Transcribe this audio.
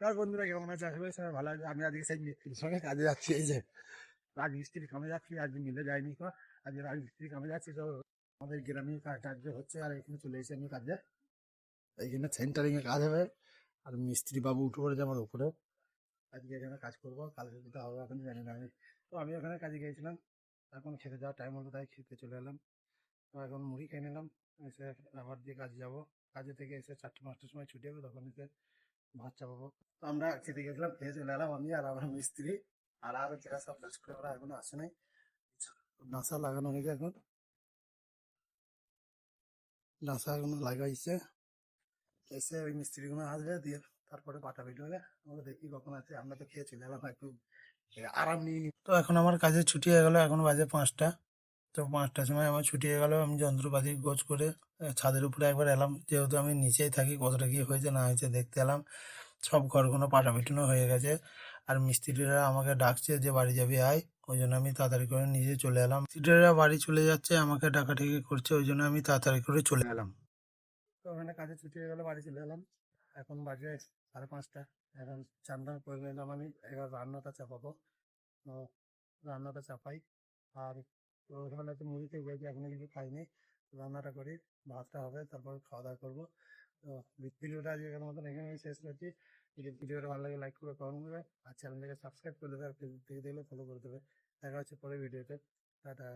তার বন্ধুরা কেমন আছে? আশা করি সবাই ভালো আছে। আমি আজকে সেই মিস্ত্রির সঙ্গে কাজে যাচ্ছি। এই যে রাজমিস্ত্রির কামে যাচ্ছি, আজকে মিলে যাইনি তো। আজকে রাজমিস্ত্রির কামে যাচ্ছি তো। আমাদের গ্রামে কাজ হচ্ছে আর এখানে চলে এসেছি আমি কাজে। এইখানে সেন্টারিং এ কাজ হবে আর মিস্ত্রি বাবু উঠে পড়েছে আমার উপরে। আজকে এখানে কাজ করবো, কালকে কোথাও হবে এখন জানি না আমি। তো আমি ওখানে কাজে গিয়েছিলাম, এখন খেতে যাওয়ার টাইম হলো তাই খেতে চলে এলাম। তো এখন মুড়ি খেয়ে নিলাম, এসে আবার দিয়ে কাজে যাবো। কাজে থেকে এসে 4টে 5টার সময় ছুটি হবে, তখন এসে ভাত চাপাবো। তো আমরা খেতে গেছিলাম, খেয়ে চলে এলাম আমি আর আমার মিস্ত্রি। আর যারা সব কাজ করে ওরা এখনো আসে নাই। নাসা লাগানো হয়েছে এখন, নাসা এখনো লাগাইছে। এসে ওই মিস্ত্রিগুলো আসবে, দিয়ে তারপরে পাটা পিট হবে। আমরা দেখি কখন আছে, আমরা তো খেয়ে চলে এলাম একটু আরাম নিয়ে নি। তো এখন আমার কাজে ছুটি হয়ে গেল, এখন বাজে 5টা। তো 5টার সময় আমার ছুটি হয়ে গেল, আমি যন্ত্রপাতি গোছ করে ছাদের উপরে একবার এলাম, যেহেতু আমি নিচেই থাকি, কতটা কি হয়েছে না হয়েছে দেখতে এলাম। সব ঘরগুলো পাটা পিটানো হয়ে গেছে আর মিস্ত্রিরা আমাকে ডাকছে যে বাড়ি যাবি আয়। ওই জন্য আমি তাড়াতাড়ি করে নিজে চলে এলাম। মিস্ত্রিরা বাড়ি চলে যাচ্ছে, আমাকে ডাকাডাকি করছে, ওই জন্য আমি তাড়াতাড়ি করে চলে এলাম। তো ওখানে কাজে ছুটি হয়ে গেল, বাড়ি চলে এলাম। এখন বাজে 5:30। এখন চান টান করে নিলাম আমি, এবার রান্নাটা চাপাবো। তো রান্নাটা চাপাই। আর তো ওখানে তো মুড়ি খেয়ে গেছি, এখনো কিছু খাইনি। রান্নাটা করি, ভাতটা হবে, তারপর খাওয়া দাওয়া করবো। তো ভিডিওটা আজকের মতন এখানে আমি শেষ করছি। যদি ভিডিওটা ভালো লাগে লাইক করে কমেন্ট করবে আর চ্যানেলটাকে সাবস্ক্রাইব করে দেবে, আর ফেসবুক থেকে দেখলে ফলো করে দেবে। দেখা হচ্ছে পরের ভিডিওতে। টাটা।